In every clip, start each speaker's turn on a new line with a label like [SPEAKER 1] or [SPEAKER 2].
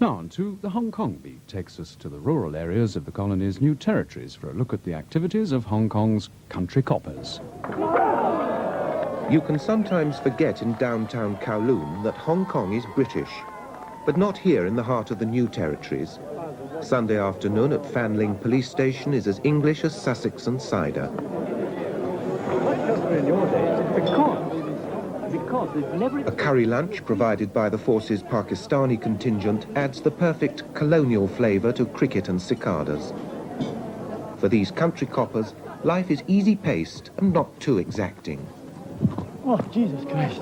[SPEAKER 1] Now on to the Hong Kong beat takes us to the rural areas of the colony's new territories for a look at the activities of Hong Kong's country coppers.
[SPEAKER 2] You can sometimes forget in downtown Kowloon that Hong Kong is British, but not here in the heart of the new territories. Sunday afternoon at Fan Ling Police Station is as English as Sussex and cider. A curry lunch provided by the force's Pakistani contingent adds the perfect colonial flavour to cricket and cicadas. For these country coppers, life is easy-paced and not too exacting.
[SPEAKER 3] Oh, Jesus Christ.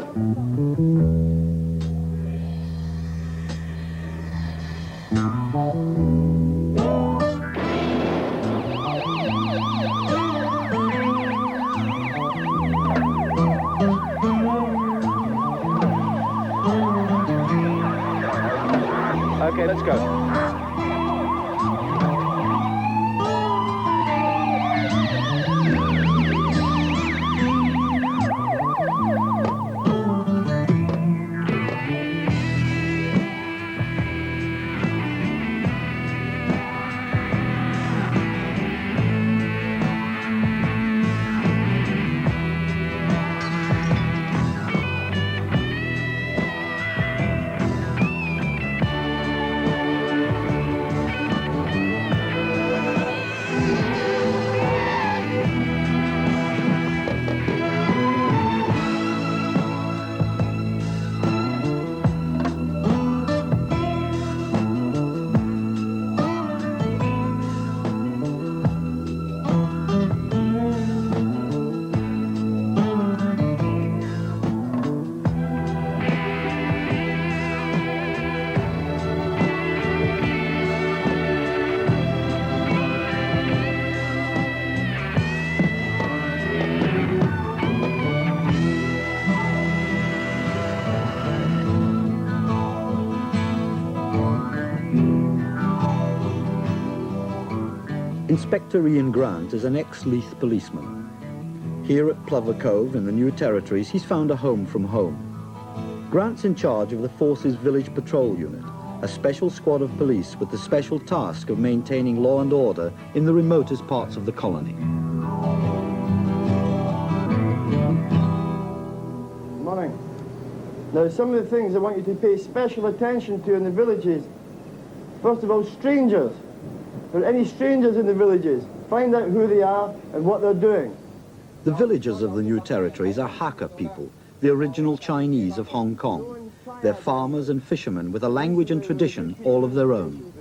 [SPEAKER 4] Okay, let's go.
[SPEAKER 5] Inspector Ian Grant is an ex-Leith policeman. Here at Plover Cove in the New Territories, he's found a home from home. Grant's in charge of the Force's Village Patrol Unit, a special squad of police with the special task of maintaining law and order in the remotest parts of the colony.
[SPEAKER 3] Morning. Now, some of the things I want you to pay special attention to in the villages. First of all, strangers. If there are any strangers in the villages, find out who they are and what they're doing.
[SPEAKER 5] The villagers of the New Territories are Hakka people, the original Chinese of Hong Kong. They're farmers and fishermen with a language and tradition all of their own.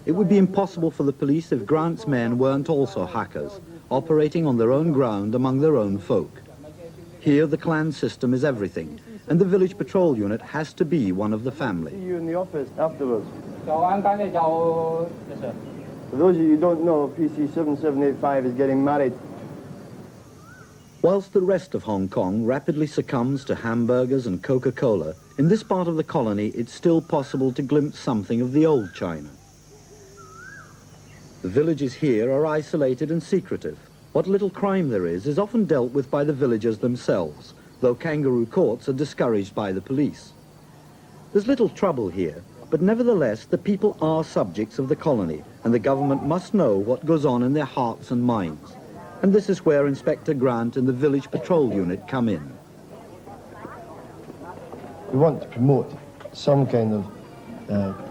[SPEAKER 5] It would be impossible for the police if Grant's men weren't also Hakkas, operating on their own ground among their own folk. Here the clan system is everything, and the village patrol unit has to be one of the family.
[SPEAKER 3] See you in the office afterwards. Yes, sir. For those of you who don't know, PC 7785 is getting married.
[SPEAKER 5] Whilst the rest of Hong Kong rapidly succumbs to hamburgers and Coca-Cola, in this part of the colony it's still possible to glimpse something of the old China. The villages here are isolated and secretive. What little crime there is often dealt with by the villagers themselves, though kangaroo courts are discouraged by the police. There's little trouble here, but nevertheless the people are subjects of the colony, and the government must know what goes on in their hearts and minds. And this is where Inspector Grant and the Village Patrol Unit come in.
[SPEAKER 3] We want to promote some kind of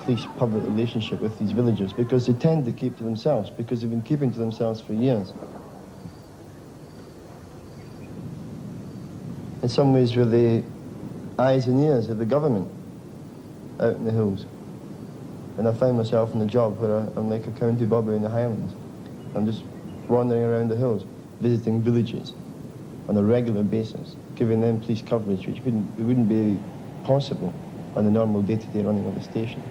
[SPEAKER 3] police-public relationship with these villagers because they tend to keep to themselves, because they've been keeping to themselves for years. In some ways we're the eyes and ears of the government out in the hills. And I find myself in a job where I'm like a county bobber in the Highlands. I'm just wandering around the hills, visiting villages on a regular basis, giving them police coverage, which wouldn't be possible on the normal day-to-day running of the station.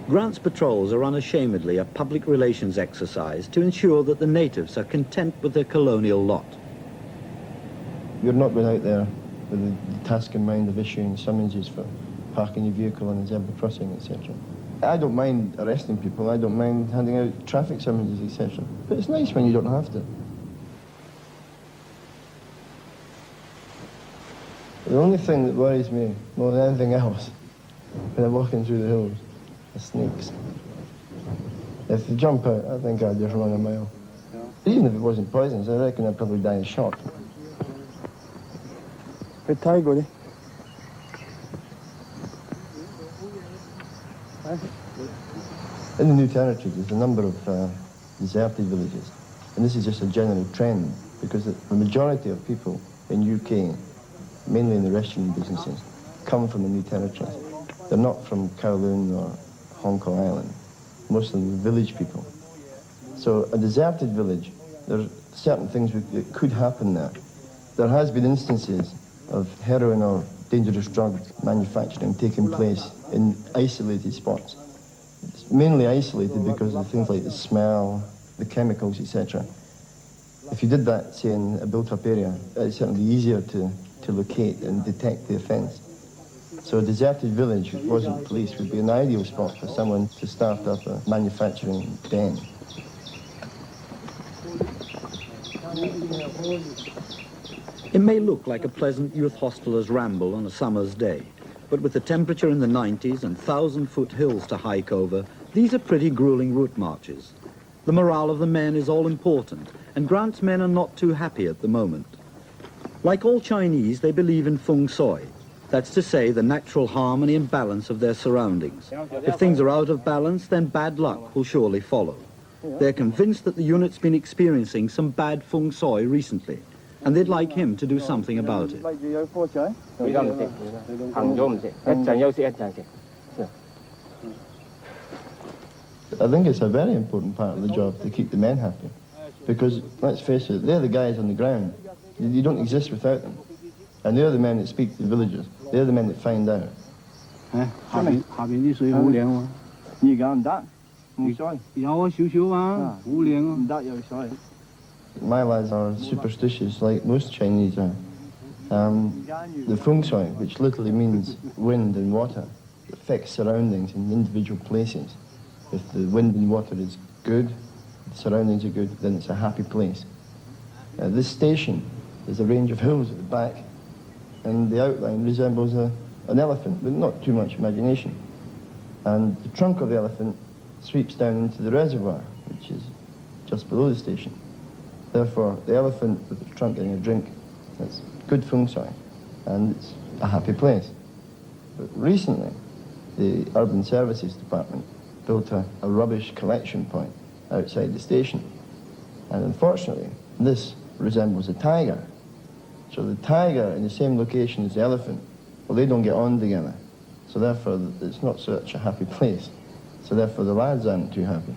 [SPEAKER 5] Grant's patrols are unashamedly a public relations exercise to ensure that the natives are content with their colonial lot.
[SPEAKER 3] You're not going out there with the task in mind of issuing summonses for parking your vehicle on a zebra crossing, etc. I don't mind arresting people, I don't mind handing out traffic summonses, etc. But it's nice when you don't have to. The only thing that worries me more than anything else when they're walking through the hills, the snakes. If they jump out, I think I'd just run a mile. Even if it wasn't poisonous, I reckon I'd probably die of shock.
[SPEAKER 6] Big tiger,
[SPEAKER 3] In the New Territories, there's a number of deserted villages. And this is just a general trend, because the majority of people in UK, mainly in the restaurant businesses, come from the New Territories. They're not from Kowloon or Hong Kong Island. Most of them are village people. So a deserted village, there are certain things that could happen there. There has been instances of heroin or dangerous drug manufacturing taking place in isolated spots. It's mainly isolated because of things like the smell, the chemicals, etc. If you did that, say, in a built-up area, it's certainly easier to locate and detect the offence. So a deserted village which wasn't policed would be an ideal spot for someone to start up a manufacturing den.
[SPEAKER 5] It may look like a pleasant youth hostler's ramble on a summer's day, but with the temperature in the 90s and 1,000-foot hills to hike over, these are pretty grueling route marches. The morale of the men is all important, and Grant's men are not too happy at the moment. Like all Chinese, they believe in feng shui. That's to say, the natural harmony and balance of their surroundings. If things are out of balance, then bad luck will surely follow. They're convinced that the unit's been experiencing some bad feng shui recently, and they'd like him to do something about it.
[SPEAKER 3] I think it's a very important part of the job to keep the men happy, because, let's face it, they're the guys on the ground. You don't exist without them. And they're the men that speak to the villagers. They're the men that find out. My lads are superstitious, like most Chinese are. The feng shui, which literally means wind and water, affects surroundings in individual places. If the wind and water is good, the surroundings are good, then it's a happy place. This station is a range of hills at the back, and the outline resembles an elephant, with not too much imagination. And the trunk of the elephant sweeps down into the reservoir, which is just below the station. Therefore, the elephant with the trunk getting a drink, that's good feng shui, and it's a happy place. But recently, the Urban Services Department built a rubbish collection point outside the station. And unfortunately, this resembles a tiger. So the tiger in the same location as the elephant, well, they don't get on together. So therefore, it's not such a happy place. So therefore, the lads aren't too happy.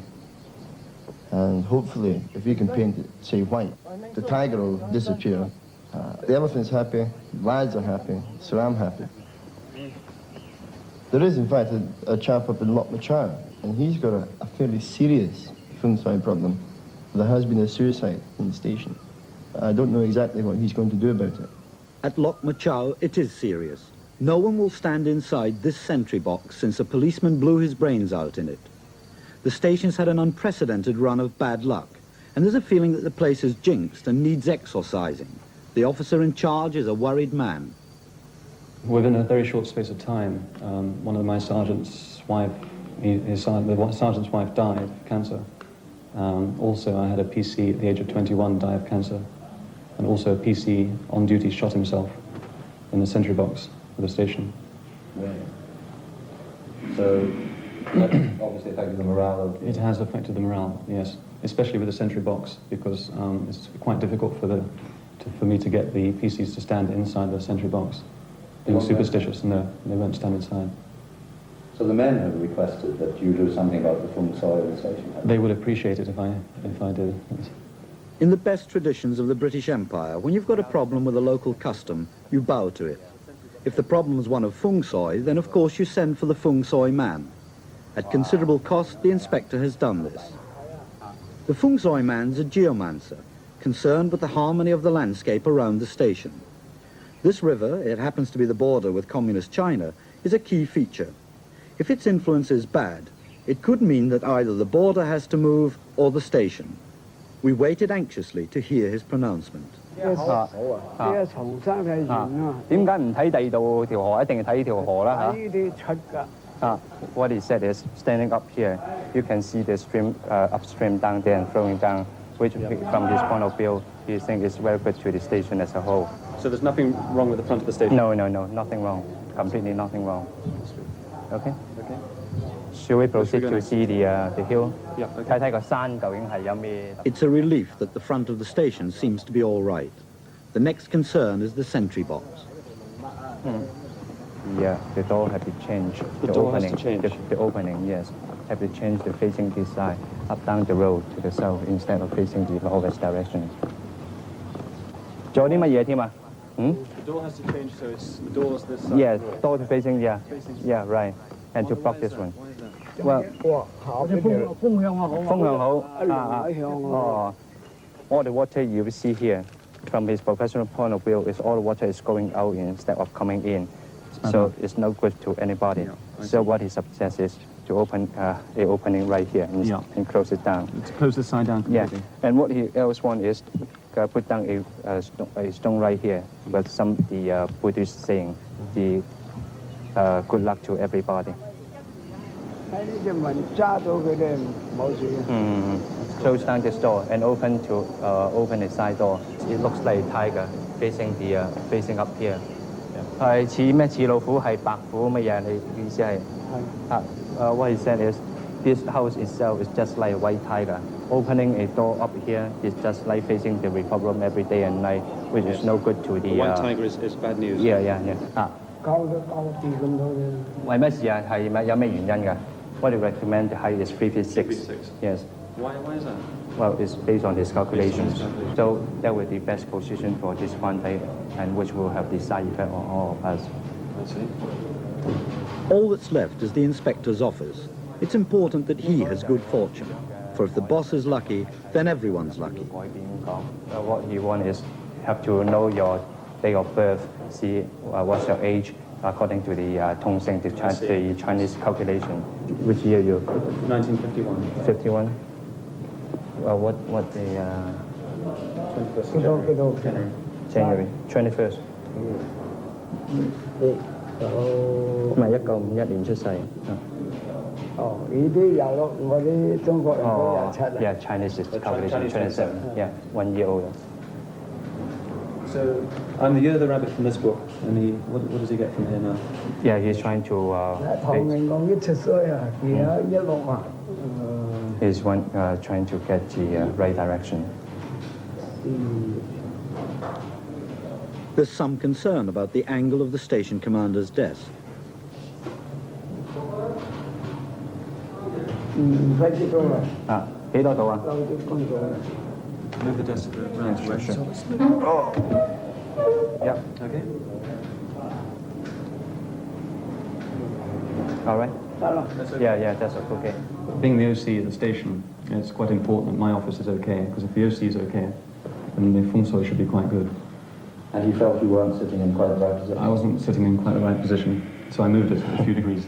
[SPEAKER 3] And hopefully, if you can paint it, say, white, the tiger will disappear. The elephant's happy, the lads are happy, so I'm happy. There is, in fact, a chap up in Lok Machar, and he's got a fairly serious feng shui problem. There has been a suicide in the station. I don't know exactly what he's going to do about it.
[SPEAKER 5] At Lok Machau, it is serious. No one will stand inside this sentry box since a policeman blew his brains out in it. The station's had an unprecedented run of bad luck, and there's a feeling that the place is jinxed and needs exorcising. The officer in charge is a worried man.
[SPEAKER 7] Within a very short space of time, one of my sergeant's wife, the sergeant's wife died of cancer. Also, I had a PC at the age of 21 die of cancer, and also a PC on duty shot himself in the sentry box of the station.
[SPEAKER 8] Right. So, that obviously affected the morale of...
[SPEAKER 7] It has affected the morale, yes, especially with the sentry box, because it's quite difficult for me to get the PCs to stand inside the sentry box. They were superstitious and they won't stand inside.
[SPEAKER 8] So the men have requested that you do something about the feng shui of the station?
[SPEAKER 7] They would appreciate it if I did. Yes.
[SPEAKER 5] In the best traditions of the British Empire, when you've got a problem with a local custom, you bow to it. If the problem is one of feng shui, then of course you send for the feng shui man. At considerable cost, the inspector has done this. The feng shui man's a geomancer, concerned with the harmony of the landscape around the station. This river, it happens to be the border with communist China, is a key feature. If its influence is bad, it could mean that either the border has to move or the station. We waited anxiously to hear his pronouncement.
[SPEAKER 6] 呢個重生係完啊！
[SPEAKER 9] 點解唔睇第二度條河，一定係睇呢條河啦嚇？
[SPEAKER 6] 呢啲出㗎。
[SPEAKER 9] What he said is, standing up here, you can see the stream upstream down there and flowing down, which from his point of view, he thinks is very good to the station as a whole.
[SPEAKER 7] So there's nothing wrong with the front of the station?
[SPEAKER 9] No, nothing wrong. Completely nothing wrong. Okay? Should we proceed to see the hill?
[SPEAKER 7] Yeah,
[SPEAKER 9] 睇睇個山究竟係有咩？
[SPEAKER 5] It's a relief that the front of the station seems to be all right. The next concern is the sentry box.
[SPEAKER 9] Yeah, the door have to change.
[SPEAKER 7] The door has
[SPEAKER 9] opening,
[SPEAKER 7] to change.
[SPEAKER 9] The opening, yes, have to change the facing this side, up down the road to the south instead of facing the northwest direction. 仲有啲乜嘢添啊？
[SPEAKER 7] The door has to change, so it's the doors this side.
[SPEAKER 9] Yeah, door to facing, yeah, right, and to block this one. Well,
[SPEAKER 6] 哇，風向啊好。
[SPEAKER 9] 風向好
[SPEAKER 6] 一向啊。
[SPEAKER 9] all the water you will see here, from his professional point of view, is all the water is going out instead of coming in. So it's no good to anybody. So what he suggests is to open the opening right here and close it down.
[SPEAKER 7] To close this side down completely.
[SPEAKER 9] Yeah, and what he else want is put down a stone right here with some the Buddhist saying, the good luck to everybody.
[SPEAKER 6] 喺呢隻文揸到佢哋冇事嘅。
[SPEAKER 9] Close down this door and open the side door. It looks like a tiger facing up here. 係似咩？似老虎係白虎乜嘢？你意思係？係。What he said is, this house itself is just like a white tiger. Opening a door up here is just like facing the Republic every day and night, which is no good to the.
[SPEAKER 7] The white tiger is bad news.
[SPEAKER 9] Yeah.
[SPEAKER 6] 交地咁多嘅。
[SPEAKER 9] 為咩事啊？係咪有咩原因㗎？What you recommend the height is 3 feet 6. Yes.
[SPEAKER 7] Why is that?
[SPEAKER 9] Well, it's based on his calculations. So that would be best position for this one day, and which will have the side effect on all of us.
[SPEAKER 7] I see.
[SPEAKER 5] All that's left is the inspector's office. It's important that he has good fortune, for if the boss is lucky, then everyone's lucky.
[SPEAKER 9] What you want is have to know your date of birth, see what's your age according to the Tongseng, the Chinese calculation. Which year you?
[SPEAKER 7] 1951.
[SPEAKER 9] 51. What the
[SPEAKER 7] 21st
[SPEAKER 9] January 21st. 唔係1951年出世。
[SPEAKER 6] 哦，呢啲有咯，我啲中國人都27啦。
[SPEAKER 9] Yeah, Chinese is calculation 27. Yeah, 1 year older.
[SPEAKER 7] So I'm the year of the rabbit from this book, and what does he get from here now?
[SPEAKER 9] Yeah, he's trying to.
[SPEAKER 6] 唐明皇一出世啊，而家16啊。
[SPEAKER 9] He's trying to get the right direction.
[SPEAKER 5] There's some concern about the angle of the station commander's desk.
[SPEAKER 6] 唔使幾多啊？
[SPEAKER 9] 幾多度啊？
[SPEAKER 6] 漏啲工作。
[SPEAKER 7] Move the desk around.
[SPEAKER 9] Oh. Yep.
[SPEAKER 7] Okay.
[SPEAKER 9] All right. Yeah, that's okay.
[SPEAKER 7] Being the OC at the station, it's quite important that my office is okay, because if the OC is okay, then the Fungsoi should be quite good.
[SPEAKER 8] And you felt you weren't sitting in quite the right position?
[SPEAKER 7] I wasn't sitting in quite the right position, so I moved it a few degrees.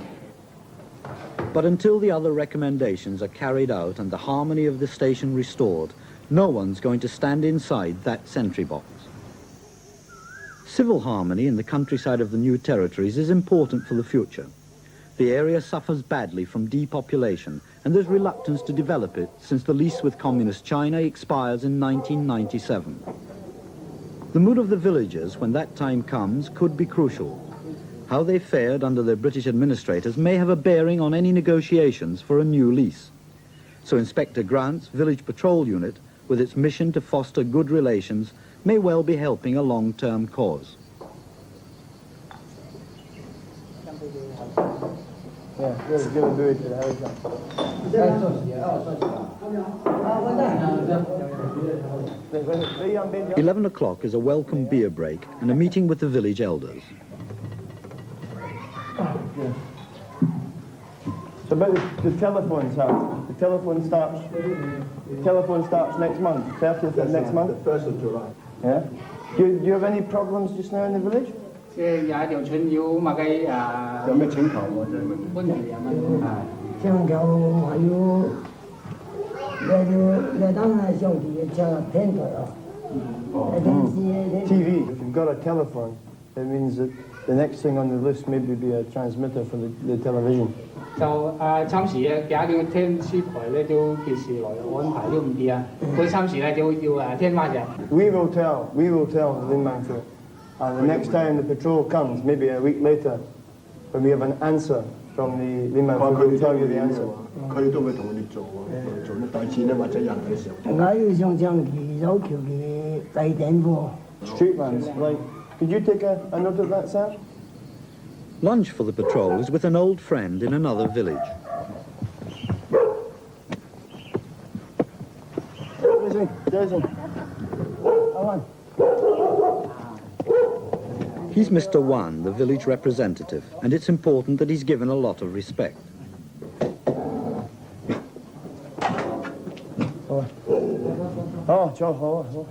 [SPEAKER 5] But until the other recommendations are carried out and the harmony of the station restored, no one's going to stand inside that sentry box. Civil harmony in the countryside of the new territories is important for the future. The area suffers badly from depopulation, and there's reluctance to develop it since the lease with Communist China expires in 1997. The mood of the villagers when that time comes could be crucial. How they fared under their British administrators may have a bearing on any negotiations for a new lease. So Inspector Grant's Village Patrol Unit, with its mission to foster good relations, may well be helping a long-term cause.
[SPEAKER 3] Yeah, we'll do it today.
[SPEAKER 5] 11 o'clock is a welcome beer break and a meeting with the village elders.
[SPEAKER 3] So about the telephone, sir. The telephone starts next month, 30th of next month? The 1st of July. Yeah? Do you have any problems just now in the village?
[SPEAKER 10] 即係有一條村要物嘅
[SPEAKER 3] 有咩請求喎？
[SPEAKER 10] 搬嚟啊嘛。
[SPEAKER 11] 請求還要你當係上帝就天台啊，
[SPEAKER 3] TV. If you've got a telephone, it means that the next thing on the list maybe be a transmitter for the television.
[SPEAKER 10] 就暫時幾點聽書台咧都幾時來安排都唔知啊。佢暫時咧就要聽翻嘅。
[SPEAKER 3] We will tell the Linman Foot. And the next time the patrol comes, maybe a week later, when we have an answer from the Linman Foot, we'll tell you the answer.
[SPEAKER 11] 佢都會同我哋做喎，做乜第錢咧或者人嘅時候。
[SPEAKER 6] 我要上將其手橋嘅祭頂喎。
[SPEAKER 3] Street lamps, like, could you take a note of that, Sam?
[SPEAKER 5] Lunch for the patrol is with an old friend in another village.
[SPEAKER 3] Jason. Come on.
[SPEAKER 5] He's Mr. Wan, the village representative, and it's important that he's given a lot of respect.
[SPEAKER 3] Oh, Joe.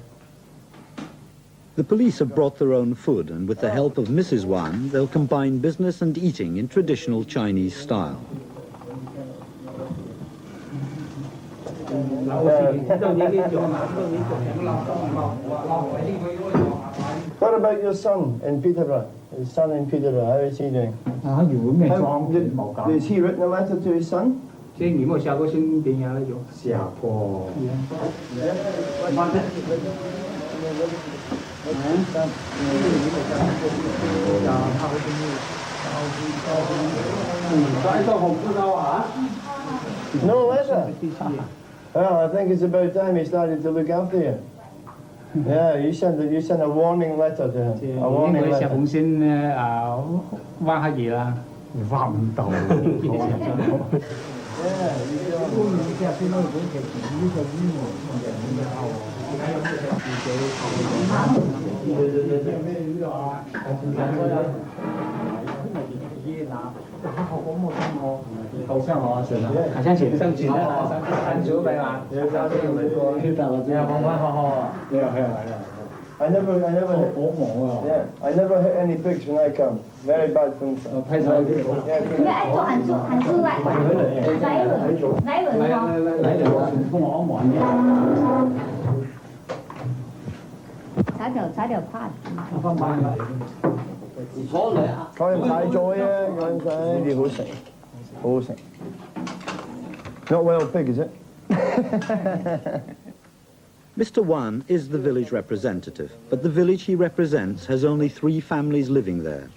[SPEAKER 5] The police have brought their own food, and with the help of Mrs. Wan, they'll combine business and eating in traditional Chinese style.
[SPEAKER 3] What about your son in Peterborough? His son in Peterborough, how is he doing? Has he written a letter to his son?
[SPEAKER 10] 即係你冇下過先點樣咧就？
[SPEAKER 11] 下過。
[SPEAKER 3] No letter? Well, I think it's about time he started to look after you. Yeah, you sent a warning letter to him. A warning
[SPEAKER 10] 佢
[SPEAKER 3] letter.
[SPEAKER 10] 本身挖黑嘢啦，挖唔到。 好像寫生前啦，生小病啊，I
[SPEAKER 3] never hit any pigs when I come. Very bad thing. Not wild pig, is it?
[SPEAKER 5] Mr. Wan is the village representative, but the village he represents has only 3 families living there.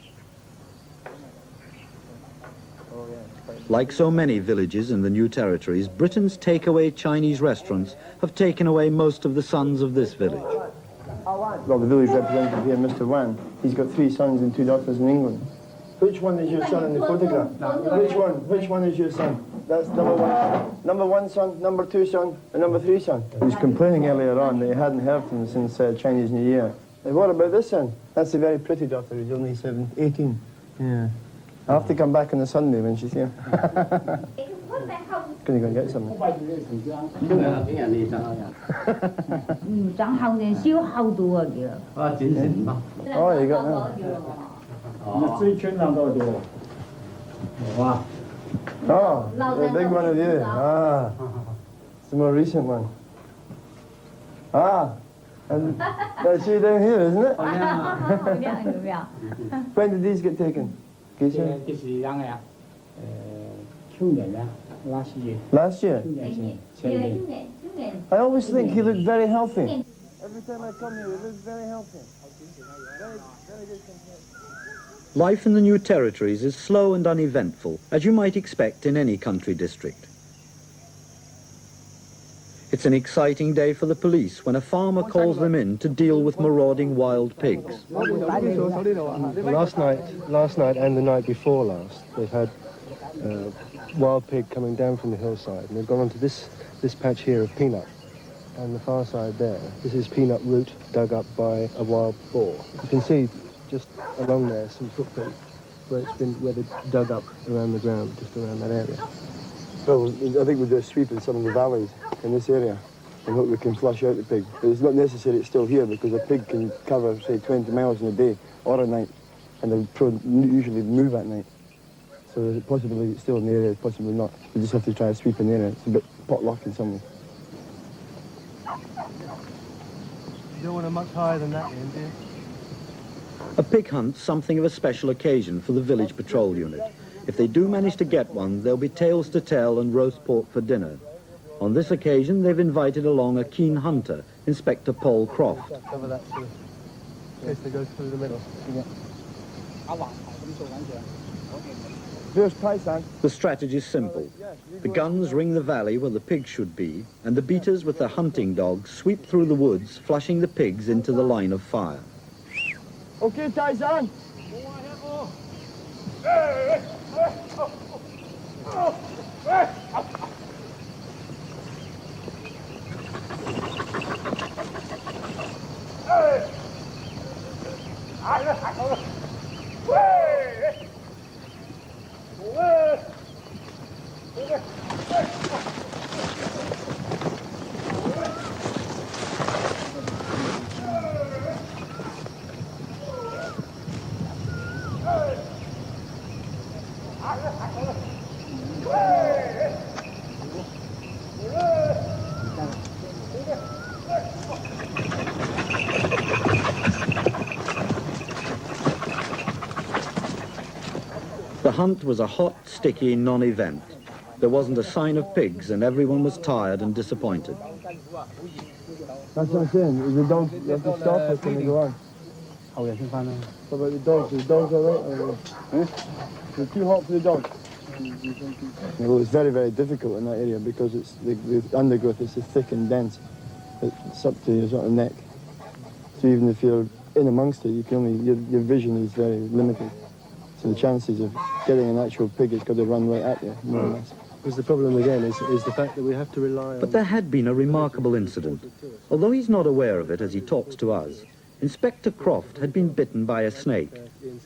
[SPEAKER 5] Like so many villages in the New Territories, Britain's takeaway Chinese restaurants have taken away most of the sons of this village.
[SPEAKER 3] Well, the village representative here, Mr. Wan, he's got 3 sons and 2 daughters in England. Which one is your son in the photograph? Which one is your son? That's number 1. Number 1 son, number 2 son, and number 3 son. He was complaining earlier on that he hadn't heard from him since Chinese New Year. And what about this son? That's a very pretty daughter. He's only 18. Yeah. I'll have to come back on the Sunday when she's here. Can you go and get something? Oh, you got that? Oh, the big one of you. Ah, it's the more recent one. Ah, and that's you down here, isn't it? When did these get taken? Last year? I always think he looked very healthy. Every time I come here, he looks very healthy. Very good complaint.
[SPEAKER 5] Life in the New Territories is slow and uneventful, as you might expect in any country district. It's an exciting day for the police when a farmer calls them in to deal with marauding wild pigs.
[SPEAKER 12] Last night and the night before last, they've had wild pig coming down from the hillside, and they've gone onto this patch here of peanut, and the far side there. This is peanut root dug up by a wild boar. You can see just along there some footprints where they dug up around the ground, just around that area.
[SPEAKER 3] Well, I think we're just sweeping some of the valleys in this area and hope we can flush out the pig. But it's not necessary it's still here because a pig can cover, say, 20 miles in a day or a night, and they usually move at night. So there's a possibility it's still in the area, possibly not. We just have to try to sweep in the area. It's a bit potluck in some way.
[SPEAKER 12] You don't want them much higher than that, Ian, do you?
[SPEAKER 5] A pig hunt's something of a special occasion for the village patrol unit. If they do manage to get one, there'll be tales to tell and roast pork for dinner. On this occasion, they've invited along a keen hunter, Inspector Paul Croft.
[SPEAKER 12] Cover that too, in case they go through the middle.
[SPEAKER 5] The strategy's simple. The guns ring the valley where the pigs should be, and the beaters with their hunting dogs sweep through the woods, flushing the pigs into the line of fire.
[SPEAKER 3] Okay, Tarzan.
[SPEAKER 5] The hunt was a hot, sticky non-event. There wasn't a sign of pigs, and everyone was tired and disappointed.
[SPEAKER 3] That's what I'm saying. The dogs, you have to stop it when they go on. What about the dogs? Are the dogs all right? They're too hot for the dogs. Well, it's very, very difficult in that area because it's the undergrowth is so thick and dense. It's up to your sort of neck. So even if you're in amongst it, you can only your vision is very limited. So the chances of getting an actual pig, it's got to run right at you, more or less.
[SPEAKER 12] Because the problem again is the fact that we have to rely on...
[SPEAKER 5] But there had been a remarkable incident. Although he's not aware of it as he talks to us, Inspector Croft had been bitten by a snake.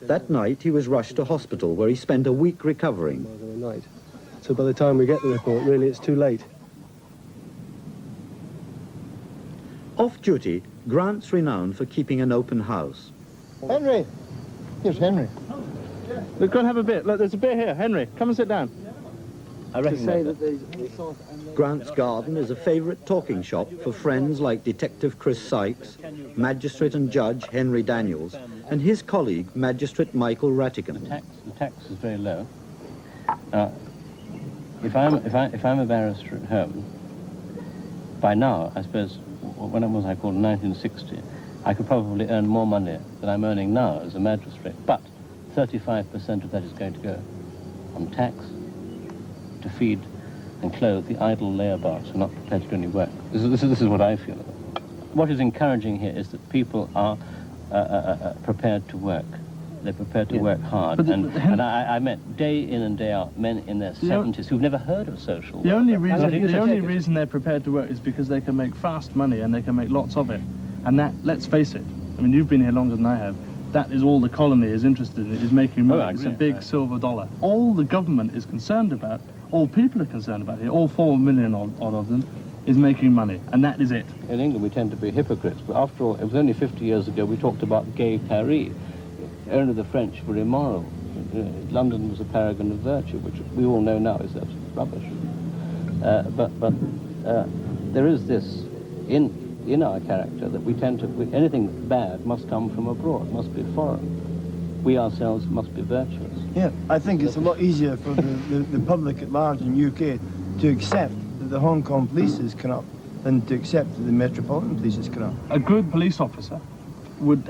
[SPEAKER 5] That night he was rushed to hospital where he spent a week recovering.
[SPEAKER 12] So by the time we get the report, really it's too late.
[SPEAKER 5] Off duty, Grant's renowned for keeping an open house.
[SPEAKER 3] Henry! Here's Henry.
[SPEAKER 4] Look, go and have a bit. Look, there's a beer here. Henry, come and sit down.
[SPEAKER 5] I recognise that. Grant's Garden is a favourite talking shop for friends like Detective Chris Sykes, Magistrate and Judge Henry Daniels, and his colleague, Magistrate Michael Rattigan.
[SPEAKER 8] The tax is very low. If I'm a barrister at home, by now, I suppose, when it was I called 1960, I could probably earn more money than I'm earning now as a magistrate. But 35% of that is going to go on tax to feed and clothe the idle labourers who are not prepared to do any work. This is what I feel. What is encouraging here is that people are prepared to work. They're prepared to work hard. And I met day in and day out men in their 70s who've never heard of social work.
[SPEAKER 4] The only reason they're prepared to work is because they can make fast money and they can make lots of it. And that, let's face it, I mean, you've been here longer than I have. That is all the colony is interested in, is making money. It's a big silver dollar. All the government is concerned about, all people are concerned about here, all 4 million odd of them, is making money, and that is it.
[SPEAKER 8] In England we tend to be hypocrites, but after all, it was only 50 years ago we talked about gay Paris. Only the French were immoral. London was a paragon of virtue, which we all know now is absolute rubbish. But there is this in our character that we tend to, anything bad must come from abroad, must be foreign. We ourselves must be virtuous.
[SPEAKER 3] Yeah, I think it's a lot easier for the public at large in UK to accept that the Hong Kong police is corrupt than to accept that the Metropolitan Police is corrupt.
[SPEAKER 4] A good police officer would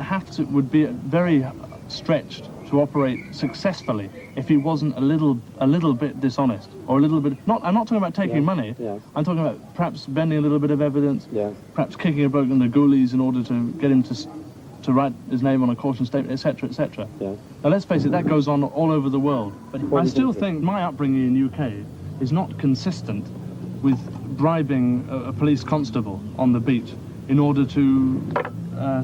[SPEAKER 4] be very stretched to operate successfully if he wasn't a little bit dishonest, or a little bit. I'm not talking about taking money. Yeah. I'm talking about perhaps bending a little bit of evidence. Yeah. Perhaps kicking a bloke in the goolies in order to get him to write his name on a caution statement, etc., etc. Yeah. Now let's face it, that goes on all over the world. But I still think my upbringing in UK is not consistent with bribing a police constable on the beat in order to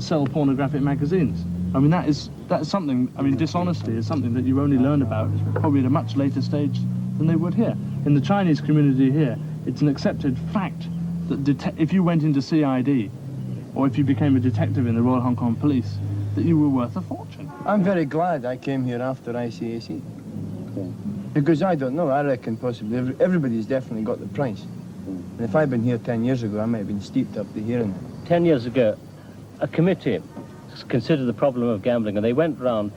[SPEAKER 4] sell pornographic magazines. I mean, that's something, I mean, dishonesty is something that you only learn about probably at a much later stage than they would here. In the Chinese community here, it's an accepted fact that if you went into CID, or if you became a detective in the Royal Hong Kong Police, that you were worth a fortune.
[SPEAKER 3] I'm very glad I came here after ICAC. Because I don't know, I reckon possibly everybody's definitely got the price. And if I'd been here 10 years ago, I might have been steeped up to here and there.
[SPEAKER 8] 10 years ago, a committee considered the problem of gambling, and they went round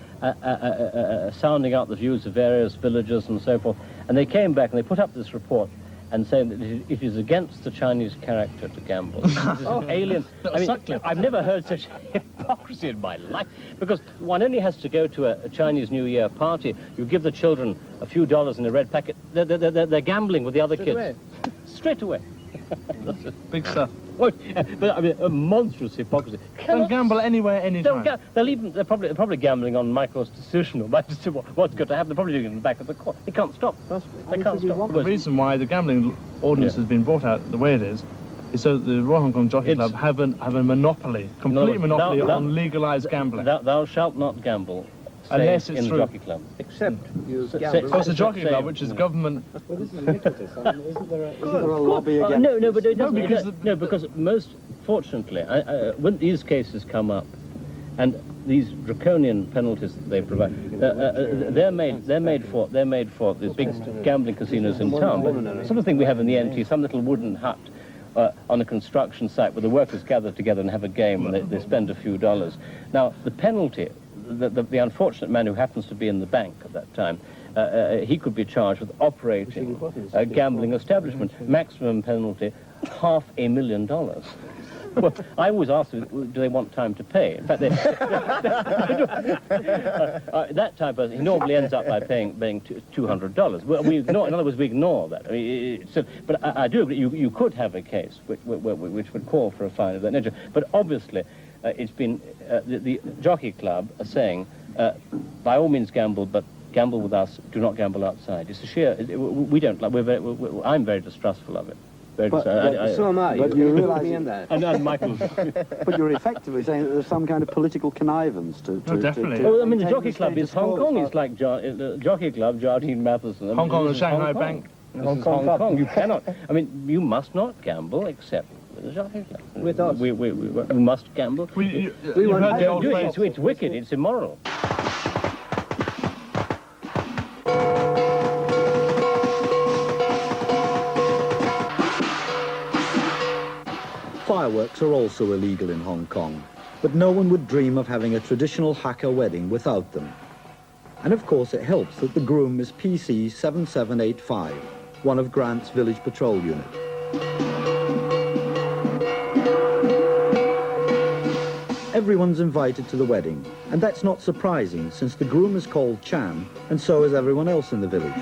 [SPEAKER 8] sounding out the views of various villagers and so forth, and they came back and they put up this report and saying that it is against the Chinese character to gamble. This is an alien. I mean, I've never heard such hypocrisy in my life, because one only has to go to a Chinese New Year party. You give the children a few dollars in a red packet. They're gambling with the other kids. Straight away.
[SPEAKER 4] Big stuff.
[SPEAKER 8] But I mean, a monstrous hypocrisy.
[SPEAKER 4] Don't gamble anywhere, anytime.
[SPEAKER 8] They're probably gambling on Michael's decision, or what's going to happen. They're probably doing it in the back of the court. They can't stop. They can't stop.
[SPEAKER 4] The reason why the gambling ordinance has been brought out the way it is so that the Royal Hong Kong Jockey Club have a monopoly, complete monopoly on legalised gambling.
[SPEAKER 8] Thou shalt not gamble.
[SPEAKER 4] Unless it's
[SPEAKER 8] in
[SPEAKER 4] through
[SPEAKER 8] the Jockey Club.
[SPEAKER 11] Except you
[SPEAKER 4] Of course, the Jockey Club, which is government.
[SPEAKER 11] Well, this is iniquitous. Isn't there a lobby against
[SPEAKER 8] No, because most fortunately, when these cases come up, and these draconian penalties that they provide, they're made for the big gambling casinos in town. But sort of thing we have in the NT, some little wooden hut on a construction site where the workers gather together and have a game, and they spend a few dollars. Now, the penalty. The unfortunate man who happens to be in the bank at that time, he could be charged with operating a gambling establishment. Maximum penalty, $500,000. Well, I always ask them, do they want time to pay? In fact, that type of person, he normally ends up by paying $200. Well, in other words, we ignore that. I mean, but I do agree, you could have a case which would call for a fine of that nature. But obviously, it's been the Jockey Club are saying, by all means gamble, but gamble with us. Do not gamble outside. It's a sheer. We don't like. I'm very distrustful of it.
[SPEAKER 13] So am I.
[SPEAKER 11] But you realise in there.
[SPEAKER 8] And Michael.
[SPEAKER 13] But you're effectively saying that there's some kind of political connivance to
[SPEAKER 4] definitely.
[SPEAKER 8] Well, I mean, the Jockey Club is Hong Kong. It's like the Jockey Club, Jardine Matheson.
[SPEAKER 4] Hong Kong and Shanghai Bank.
[SPEAKER 8] Hong Kong. You cannot. I mean, you must not gamble except.
[SPEAKER 11] With us.
[SPEAKER 8] We must gamble.
[SPEAKER 4] We won't
[SPEAKER 8] do it. It's wicked. It's immoral.
[SPEAKER 5] Fireworks are also illegal in Hong Kong, but no one would dream of having a traditional Hakka wedding without them. And of course it helps that the groom is PC 7785, one of Grant's village patrol unit. Everyone's invited to the wedding, and that's not surprising since the groom is called Chan, and so is everyone else in the village.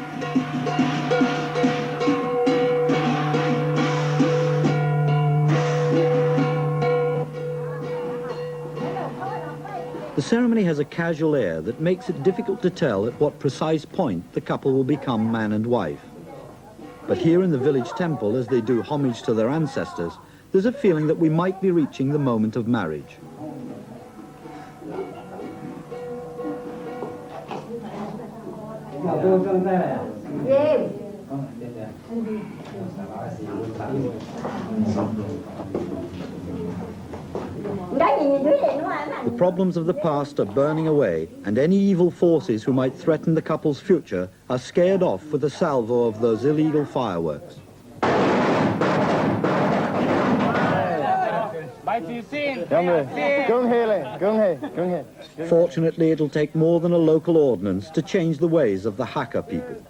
[SPEAKER 5] The ceremony has a casual air that makes it difficult to tell at what precise point the couple will become man and wife. But here in the village temple, as they do homage to their ancestors, there's a feeling that we might be reaching the moment of marriage. The problems of the past are burning away, and any evil forces who might threaten the couple's future are scared off with a salvo of those illegal fireworks. Fortunately, it'll take more than a local ordinance to change the ways of the Hakka people.